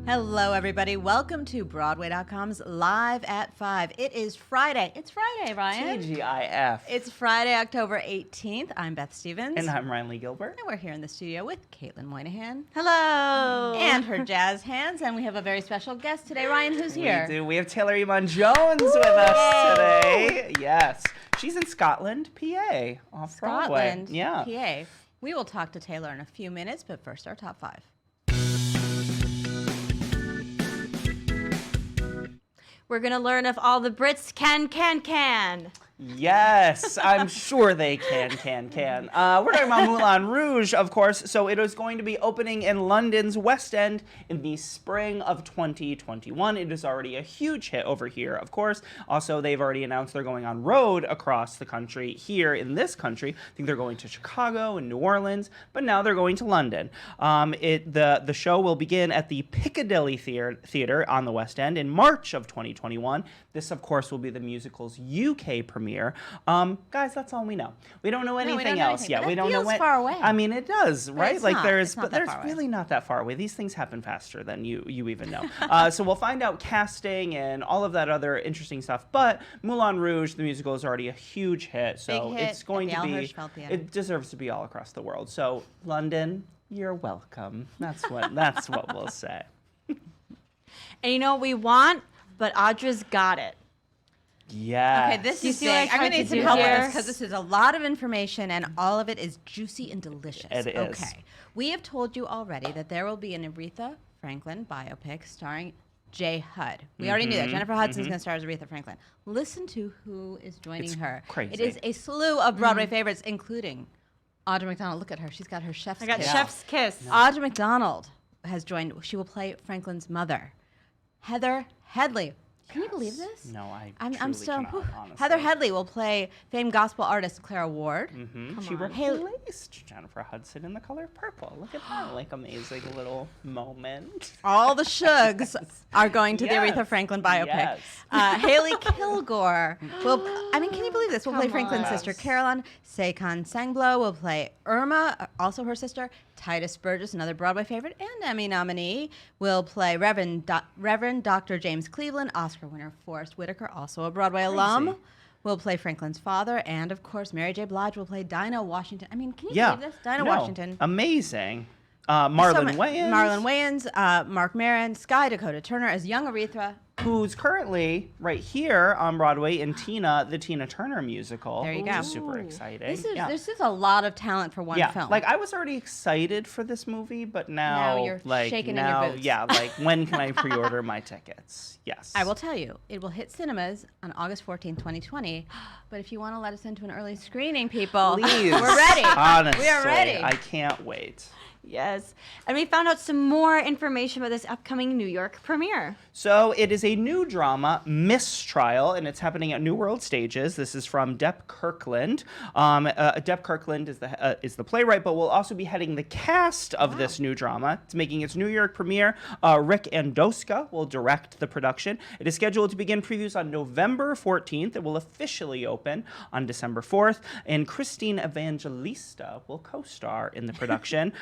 Hello, everybody. Welcome to Broadway.com's Live at 5. It is Friday. It's Friday, Ryan. TGIF. It's Friday, October 18th. I'm Beth Stevens. And I'm Ryan Lee Gilbert. And we're here in the studio with Caitlin Moynihan. Hello. And her jazz hands. And we have a very special guest today. Ryan, who's here? We do. We have Taylor Iman Jones with us today. Yes. She's in Scotland, PA, off Broadway. Scotland, yeah. PA. We will talk to Taylor in a few minutes, but first, our top 5. We're going to learn if all the Brits can. Yes, I'm sure they can. We're talking about Moulin Rouge, of course. So it is going to be opening in London's West End in the spring of 2021. It is already a huge hit over here, of course. Also, they've already announced they're going on road across the country here in this country. I think they're going to Chicago and New Orleans, but now they're going to London. The show will begin at the Piccadilly Theatre on the West End in March of 2021. This, of course, will be the musical's UK premiere. Guys, that's all we know. We don't know anything else yet. We don't know when. Far away. I mean, it does, right? It's like not. there's It's not really not that far away. These things happen faster than you even know. So we'll find out casting and all of that other interesting stuff. But Moulin Rouge, the musical, is already a huge hit, so Big hit, it's going and to the be. Elhurst felt the energy. It deserves to be all across the world. So London, you're welcome. That's what we'll say. And you know what we want? But Audra's got it. Yeah. Okay, this Do you is see what I big. I'm going to tried need to some do help with here? this because this is a lot of information and all of it is juicy and delicious. It is. Okay. We have told you already that there will be an Aretha Franklin biopic starring J. Hud. We already knew that. Jennifer Hudson's going to star as Aretha Franklin. Listen to who is joining her. Crazy. It is a slew of Broadway favorites, including Audra McDonald. Look at her. She's got her chef's I got kiss. chef's kiss. Audra McDonald has joined. She will play Franklin's mother. Heather Headley. Can you believe this? No, I'm truly so. cannot, honestly. Heather Headley will play famed gospel artist Clara Ward. She on. replaced Jennifer Hudson in The Color Purple. Look at that, like, amazing little moment. All the Shugs are going to the Yes. Aretha Franklin biopic. Yes. Haley Kilgore will. I mean, can you believe this? Will play Come Franklin's on. sister Caroline. Sekon Sangblo will play Irma, also her sister. Titus Burgess, another Broadway favorite and Emmy nominee, will play Reverend Dr. James Cleveland. Oscar winner Forrest Whitaker, also a Broadway alum, will play Franklin's father, and of course Mary J. Blige will play Dinah Washington. I mean, can you believe this? Dinah Washington. Amazing. Marlon Wayans. Mark Maron, Sky Dakota Turner as young Aretha. Who's currently right here on Broadway in Tina, the Tina Turner musical. There you which go. is super exciting. This is a lot of talent for one film. Like I was already excited for this movie, but now Now you're like shaking in now, your boots. yeah, like when can I pre-order my tickets? Yes. I will tell you, it will hit cinemas on August 14, 2020. But if you want to let us into an early screening, people, Please. we're ready. Honestly, we are ready. I can't wait. Yes. And we found out some more information about this upcoming New York premiere. So it is a new drama, Mistrial, and it's happening at New World Stages. This is from Depp Kirkland. Depp Kirkland is the playwright, but will also be heading the cast of this new drama. It's making its New York premiere. Rick Andoska will direct the production. It is scheduled to begin previews on November 14th. It will officially open on December 4th, and Christine Evangelista will co-star in the production.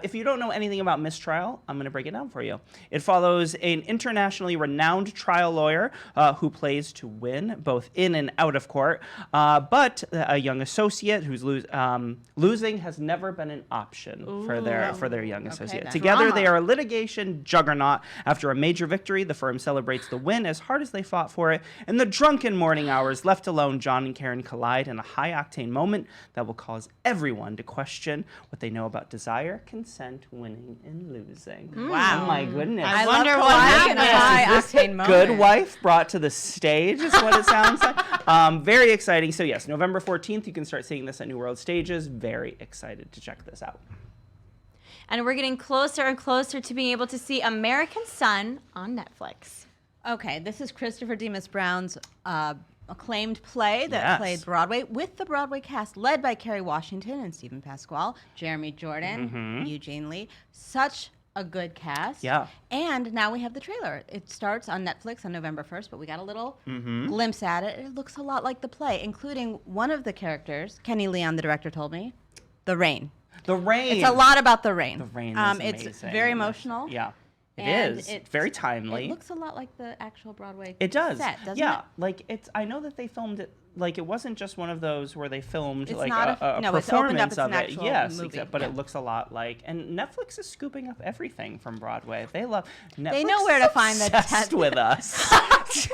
If you don't know anything about Mistrial, I'm going to break it down for you. It follows an internationally renowned trial lawyer who plays to win, both in and out of court. But a young associate who's losing has never been an option for their young associate. then. Together, Drama. they are a litigation juggernaut. After a major victory, the firm celebrates the win as hard as they fought for it. In the drunken morning hours, left alone, John and Karen collide in a high-octane moment that will cause everyone to question what they know about desire, consent, winning, and losing. Wow. Oh my goodness. I wonder love what colliding in a happened. high-octane moment. Good Wife brought to the stage is what it sounds like. Very exciting. So yes, November 14th, you can start seeing this at New World Stages. Very excited to check this out. And we're getting closer and closer to being able to see American Son on Netflix. Okay, this is Christopher Demas Brown's acclaimed play that Yes. played Broadway with the Broadway cast led by Kerry Washington and Stephen Pasquale, Jeremy Jordan, Eugene Lee. Such a good cast. Yeah. And now we have the trailer. It starts on Netflix on November 1st, but we got a little glimpse at it. It looks a lot like the play, including one of the characters, Kenny Leon, the director, told me, the rain. The rain. It's a lot about the rain. The rain is It's amazing. very emotional. Yeah. It And is very timely. It looks a lot like the actual Broadway It does. set, doesn't yeah, it? like I know that they filmed it. Like it wasn't just one of those where they filmed It's like not no, it's opened up, performance it's of an it. actual Yes, movie. but Yeah. it looks a lot like. And Netflix is scooping up everything from Broadway. They love. Netflix They know where to find the obsessed with us.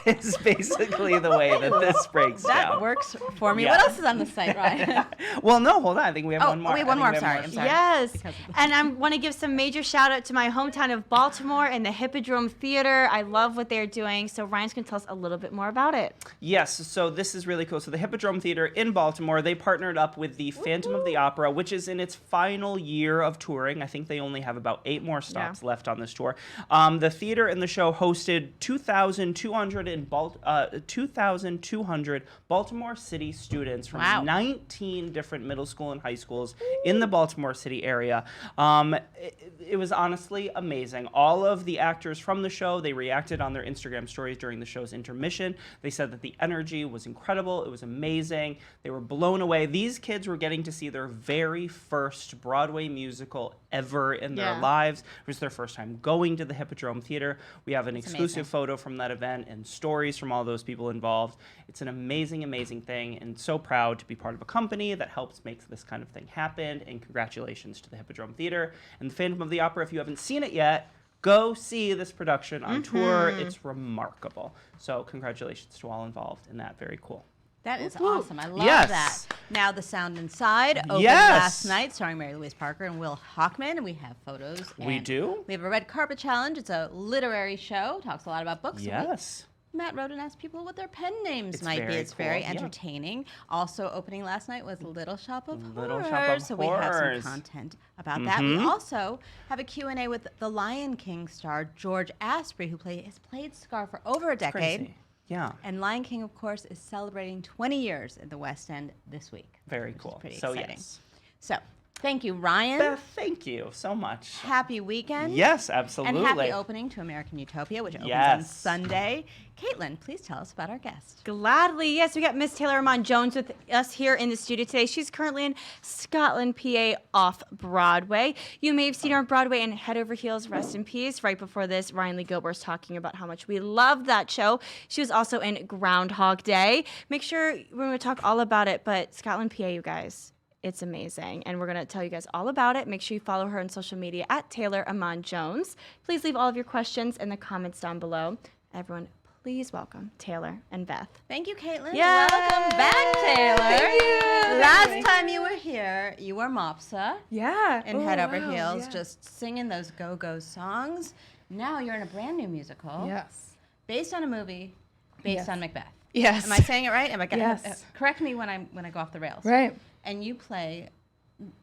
Is basically the way that this breaks That down. works for me. Yeah. What else is on the site, Ryan? Well, no, hold on. I think we have Oh, one more. we have one more. I think we have I'm sorry. Yes, Because of the- and I want to give some major shout out to my hometown of Baltimore and the Hippodrome Theater. I love what they're doing. So Ryan's going to tell us a little bit more about it. Yes, so this is really cool. So the Hippodrome Theater in Baltimore, they partnered up with the Phantom of the Opera, which is in its final year of touring. I think they only have about 8 more stops left on this tour. The theater and the show hosted 2,200 Baltimore City students from Wow. 19 different middle school and high schools in the Baltimore City area. It was honestly amazing. All of the actors from the show, they reacted on their Instagram stories during the show's intermission. They said that the energy was incredible. It was amazing. They were blown away. These kids were getting to see their very first Broadway musical ever in their lives. It was their first time going to the Hippodrome Theater. We have an exclusive amazing. photo from that event and stories from all those people involved. It's an amazing, amazing thing, and so proud to be part of a company that helps make this kind of thing happen. And congratulations to the Hippodrome Theater and the Phantom of the Opera. If you haven't seen it yet, go see this production on tour. It's remarkable. So congratulations to all involved in that. Very cool. That is awesome. I love Yes. that. Now, The Sound Inside opened Yes. last night, starring Mary Louise Parker and Will Hochman, and we have photos. We and do? We have a red carpet challenge. It's a literary show. Talks a lot about books. Yes. Matt wrote and asked people what their pen names It's might be. very It's very cool, yeah. entertaining. Also opening last night was Little Shop of Little Horrors. Shop of So we have some Horrors. content about that. We also have a Q&A with the Lion King star George Asprey, who has played Scar for over a decade. Crazy. Yeah. And Lion King, of course, is celebrating 20 years at the West End this week. Very which is cool. pretty So exciting. yes. So, thank you, Ryan. Beth, thank you so much. Happy weekend. Yes, absolutely. And happy opening to American Utopia, which opens on Yes. Sunday. Caitlin, please tell us about our guest. Gladly. Yes, we got Miss Taylor Iman Jones with us here in the studio today. She's currently in Scotland, PA, off Broadway. You may have seen her on Broadway in Head Over Heels, Rest in Peace. Right before this, Ryan Lee Gilbert was talking about how much we love that show. She was also in Groundhog Day. Make sure we're going to talk all about it, but Scotland, PA, you guys. It's amazing, and we're going to tell you guys all about it. Make sure you follow her on social media at Taylor Iman Jones. Please leave all of your questions in the comments down below. Everyone, please welcome Taylor and Beth. Thank you, Caitlin. Yay! Welcome back, Taylor. Thank you. Last time you were here, you were Mopsa Yeah. in Oh, Head Over wow, Heels, yeah. just singing those go-go songs. Now you're in a brand new musical Yes. based on a movie based Yes. on Macbeth. Yes. Am I saying it right? Am I Yes. correct me when I go off the rails. Right. And you play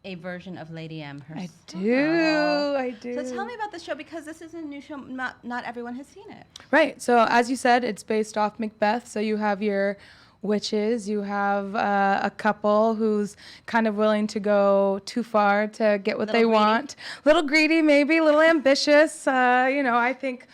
a version of Lady M herself. I do. So tell me about the show, because this is a new show. Not everyone has seen it. Right. So as you said, it's based off Macbeth. So you have your witches. You have a couple who's kind of willing to go too far to get what Little they greedy? want. Little greedy, maybe. A little ambitious. I think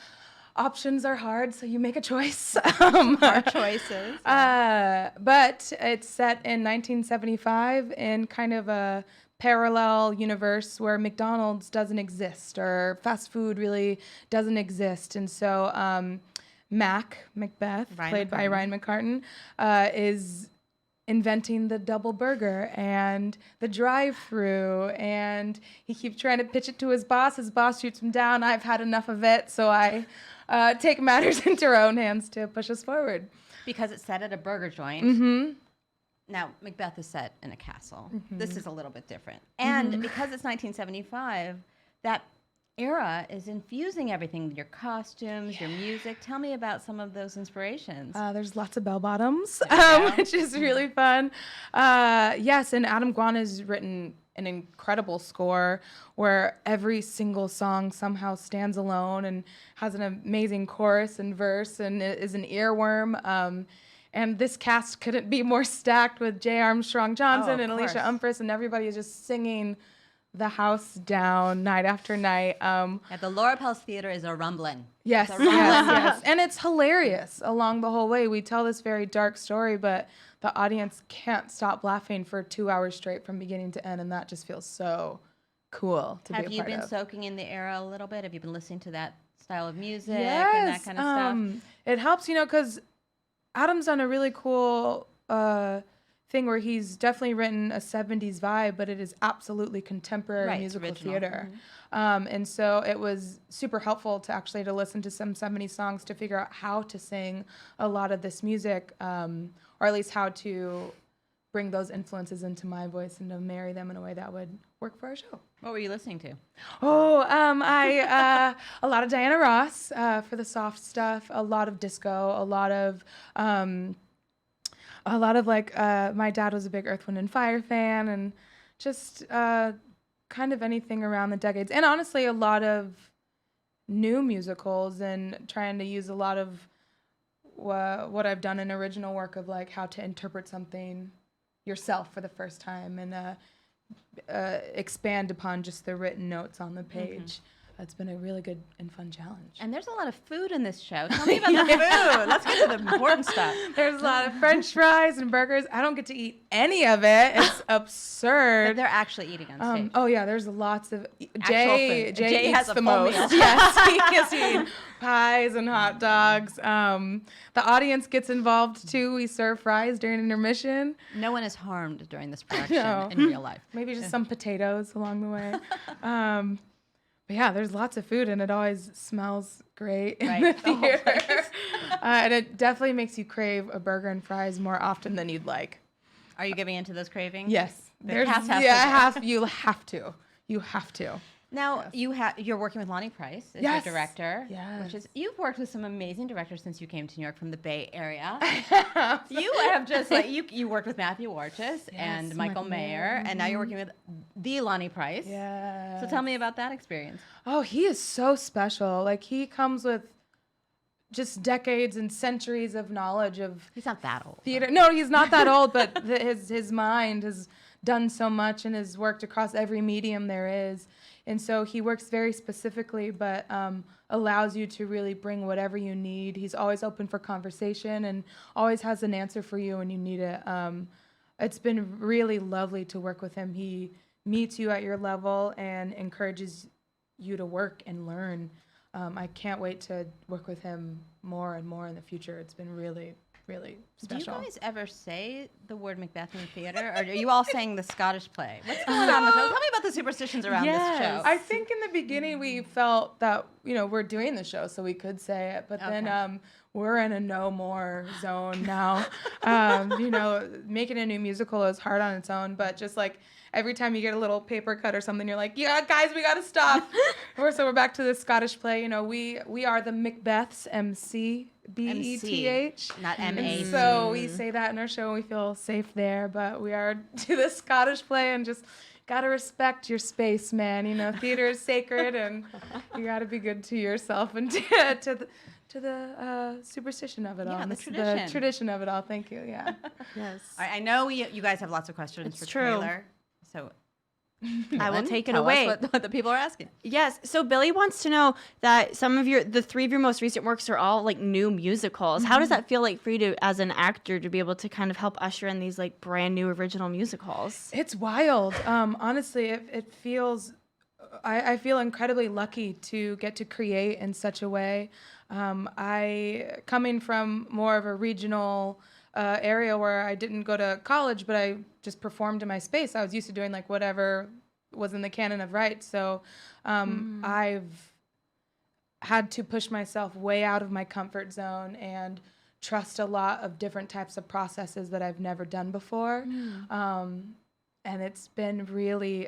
options are hard, so you make a choice. Hard choices. But it's set in 1975 in kind of a parallel universe where McDonald's doesn't exist or fast food really doesn't exist. And so Macbeth, Ryan played by McCartan. Ryan McCartan, is inventing the double burger and the drive-through, and he keeps trying to pitch it to his boss. His boss shoots him down. I've had enough of it, so I take matters into our own hands to push us forward. Because it's set at a burger joint. Mm-hmm. Now, Macbeth is set in a castle. This is a little bit different. And because it's 1975, that era is infusing everything, your costumes, your music. Tell me about some of those inspirations. There's lots of bell bottoms, go. which is really fun. Yes, and Adam Guan has written an incredible score where every single song somehow stands alone and has an amazing chorus and verse and is an earworm. And this cast couldn't be more stacked with J. Armstrong Johnson of and Alicia course. Umphris, and everybody is just singing the house down night after night. At the Laura Pels Theater is a rumbling. Yes, It's yes, a rumbling. yes. And it's hilarious along the whole way. We tell this very dark story, but the audience can't stop laughing for 2 hours straight from beginning to end, and that just feels so cool to be a Have part you been of. soaking in the era a little bit? Have you been listening to that style of music and that kind of stuff? It helps, because Adam's done a really cool thing where he's definitely written a 70s vibe, but it is absolutely contemporary Right, it's musical original. theater. And so it was super helpful to actually to listen to some 70s songs to figure out how to sing a lot of this music, or at least how to bring those influences into my voice and to marry them in a way that would work for our show. What were you listening to? I a lot of Diana Ross for the soft stuff, a lot of disco, a lot of like my dad was a big Earth, Wind and Fire fan, and just kind of anything around the decades, and honestly a lot of new musicals and trying to use a lot of what I've done in original work of like how to interpret something yourself for the first time and expand upon just the written notes on the page. It's been a really good and fun challenge. And there's a lot of food in this show. Tell me about the food. Let's get to the important stuff. There's a lot of French fries and burgers. I don't get to eat any of it. It's absurd. But they're actually eating on stage. Oh yeah, there's lots of Jay Jay has eats a the full most. meal. Yes, he has eaten pies and hot dogs. The audience gets involved too. We serve fries during intermission. No one is harmed during this production No. in real life. Maybe just some potatoes along the way. But yeah, there's lots of food and it always smells great in Right, the the whole theater. And it definitely makes you crave a burger and fries more often than you'd like. Are you giving into those cravings? Yes. The cast has to. You have to. You have to. Now you're working with Lonnie Price as Yes. your director. Yes. Which is you've worked with some amazing directors since you came to New York from the Bay Area. You have just like you worked with Matthew Warchus and Michael Mayer, and now you're working with the Lonnie Price. Yeah. So tell me about that experience. Oh, he is so special. Like he comes with just decades and centuries of knowledge of He's not that old. theater. No, he's not that old, but his mind has done so much and has worked across every medium there is. And so he works very specifically, but allows you to really bring whatever you need. He's always open for conversation and always has an answer for you when you need it. It's been really lovely to work with him. He meets you at your level and encourages you to work and learn. I can't wait to work with him more and more in the future. It's been really, really special. Do you guys ever say the word Macbeth in the theater, or are you all saying the Scottish play? What's going on with those? Tell me about the superstitions around this show. I think in the beginning we felt that, we're doing the show, so we could say it, but then we're in a no more zone now. Making a new musical is hard on its own, but just like every time you get a little paper cut or something, you're like, yeah, guys, we got to stop. So we're back to the Scottish play. We are the Macbeths, M-C-B-E-T-H. Not M-A-C. So we say that in our show, and we feel safe there, but we are to the Scottish play and just got to respect your space, man. Theater is sacred, and you got to be good to yourself and to the superstition of it all. Yeah, the The tradition. tradition of it all. Thank you. Yeah. Yes. All right, I know you guys have lots of questions It's for true. Taylor. So I will Caitlin, take it tell us away. what the people are asking. Yes. So Billy wants to know that the three of your most recent works are all like new musicals. How does that feel like for you to, as an actor, to be able to kind of help usher in these like brand new original musicals? It's wild. Honestly, it feels. I feel incredibly lucky to get to create in such a way. I coming from more of a regional area where I didn't go to college, but I just performed in my space. I was used to doing like whatever was in the canon of right. So I've had to push myself way out of my comfort zone and trust a lot of different types of processes that I've never done before. And it's been really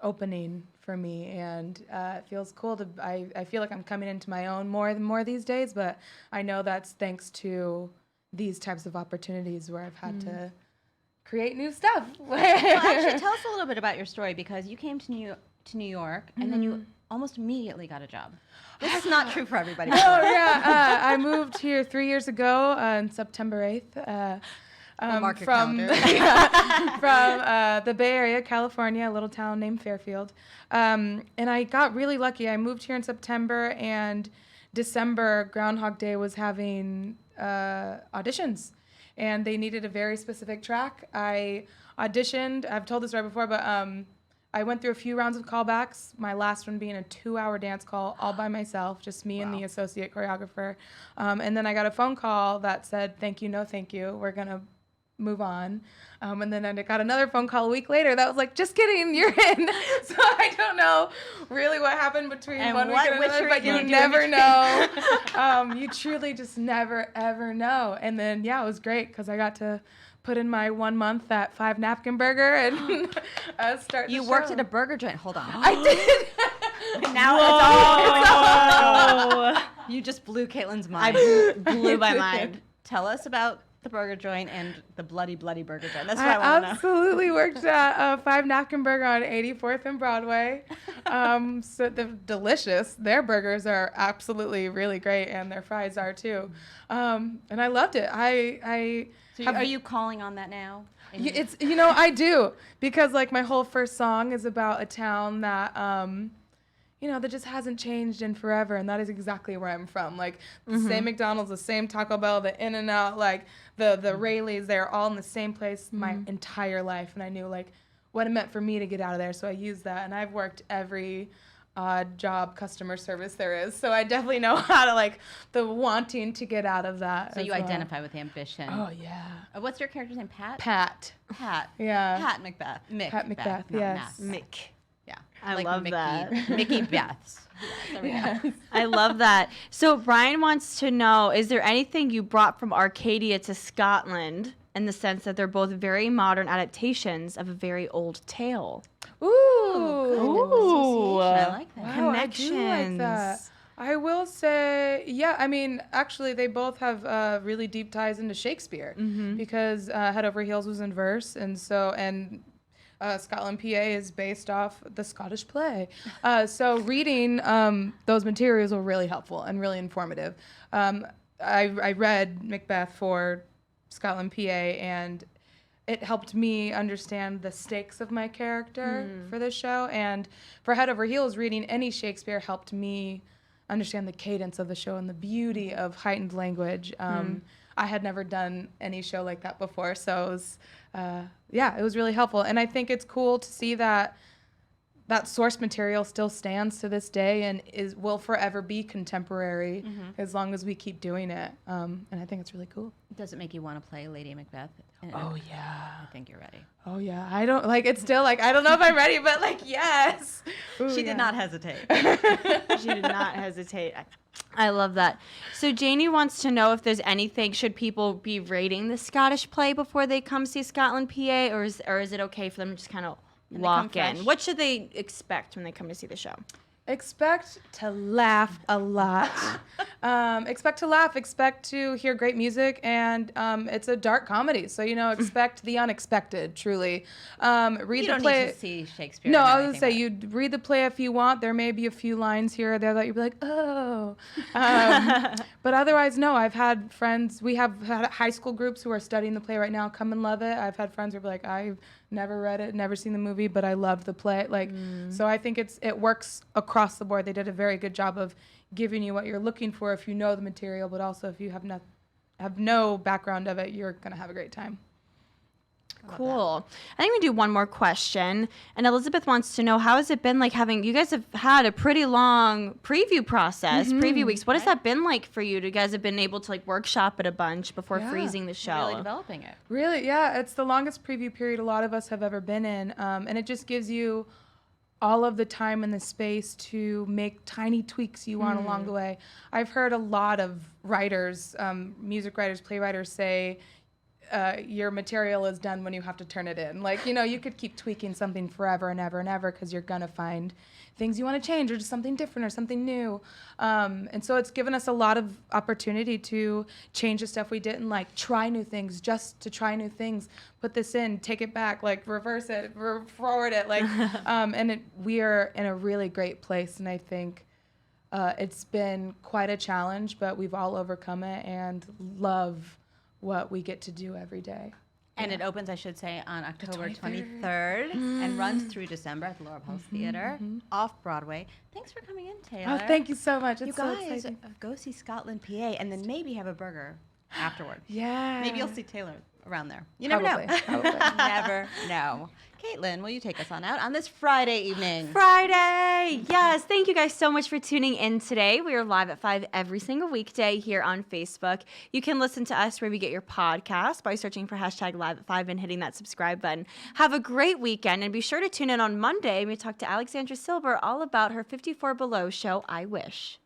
opening for me, and it feels cool to. I feel like I'm coming into my own more these days, but I know that's thanks to these types of opportunities where I've had to create new stuff. Well, actually, tell us a little bit about your story, because you came to New York and then you almost immediately got a job. This is not true for everybody. Oh yeah, I moved here 3 years ago on September 8th. Mark your from calendar. from the Bay Area, California, a little town named Fairfield. And I got really lucky. I moved here in September, and December, Groundhog Day was having auditions. and they needed a very specific track. I auditioned. I've told this story before, but I went through a few rounds of callbacks, my last one being a 2-hour dance call all by myself, just me and the associate choreographer. And then I got a phone call that said, thank you, no thank you, we're going to move on. And then I got another phone call a week later that was like, just kidding, you're in. So I don't know really what happened between one week and another, but you never know. You truly just never, ever know. And then, yeah, it was great because I got to put in my 1 month at 5 Napkin Burger and start the You show. worked at a burger joint. Hold on. I did. Now it's all. You just blew Caitlin's mind. Blew my mind. Tell us about the burger joint and the bloody burger joint. That's what I want to know. Absolutely worked at 5 Napkin Burger on 84th and Broadway. So they're delicious. Their burgers are absolutely really great, and their fries are too. And I loved it. So are you calling on that now? It's I do, because like my whole first song is about a town that that just hasn't changed in forever, and that is exactly where I'm from. Like the same McDonald's, the same Taco Bell, the In-N-Out, like the Rayleighs, they're all in the same place my entire life, and I knew like what it meant for me to get out of there, so I used that, and I've worked every odd job customer service there is, so I definitely know how to like the wanting to get out of that. So you identify with ambition. Oh yeah. What's your character's name? Pat? Pat. Yeah. Pat Macbeth. Pat Macbeth, not yes. Matt. Mick. Yeah. I like love Mickey, that. Mickey Beths. There we go. I love that. So Brian wants to know, is there anything you brought from Arcadia to Scotland, in the sense that they're both very modern adaptations of a very old tale? Ooh. I like that. Wow, I do like that. I will say, yeah, I mean, actually, they both have really deep ties into Shakespeare, because Head Over Heels was in verse, and Scotland, PA is based off the Scottish play. So reading those materials were really helpful and really informative. I read Macbeth for Scotland, PA, and it helped me understand the stakes of my character for this show. And for Head Over Heels, reading any Shakespeare helped me understand the cadence of the show and the beauty of heightened language. I had never done any show like that before, so it was, it was really helpful. And I think it's cool to see that that source material still stands to this day and will forever be contemporary as long as we keep doing it. And I think it's really cool. Does it make you want to play Lady Macbeth? Oh yeah. I think you're ready. Oh yeah. I don't it's still I don't know if I'm ready, but yes. Ooh, She did not hesitate. She did not hesitate. I love that. So Janie wants to know if there's anything, should people be rating the Scottish play before they come see Scotland, PA, or is it okay for them to just kind of walk in? fresh? What should they expect when they come to see the show? Expect to laugh a lot. Expect to laugh. Expect to hear great music, and it's a dark comedy. So expect the unexpected. Truly, read You the don't play. need to see Shakespeare. No, or I was anything, gonna say but- you read the play if you want. There may be a few lines here or there that you'd be like, oh. But otherwise, no. I've had friends. We have had high school groups who are studying the play right now come and love it. I've had friends who are like, I've never read it, never seen the movie, but I loved the play. So I think it works across the board. They did a very good job of giving you what you're looking for if you know the material, but also if you have no background of it, you're gonna have a great time. Cool. I think we do one more question. And Elizabeth wants to know, how has it been like you guys have had a pretty long preview process, preview weeks. What has that been like for you? You guys have been able to workshop it a bunch before freezing the show? Really developing it. Really, yeah. It's the longest preview period a lot of us have ever been in. And it just gives you all of the time and the space to make tiny tweaks you want along the way. I've heard a lot of writers, music writers, playwriters say, your material is done when you have to turn it in. You could keep tweaking something forever and ever and ever because you're going to find things you want to change or just something different or something new. And so it's given us a lot of opportunity to change the stuff we didn't like, try new things just to try new things, put this in, take it back, reverse it, forward it. We are in a really great place. And I think it's been quite a challenge, but we've all overcome it and love what we get to do every day. And it opens, I should say, on October 23rd and runs through December at the Laura Pulse Theater, off Broadway. Thanks for coming in, Taylor. Oh, thank you so much. It's You so guys exciting. go see Scotland, PA, and then maybe have a burger afterward. Yeah. Maybe you'll see Taylor around there. You never Probably. know. Probably. Never know. Caitlin, will you take us on out on this Friday evening? Friday. Yes. Thank you guys so much for tuning in today. We are live at 5 every single weekday here on Facebook. You can listen to us wherever you get your podcast by searching for hashtag live at 5 and hitting that subscribe button. Have a great weekend and be sure to tune in on Monday when we talk to Alexandra Silber all about her 54 Below show, I Wish.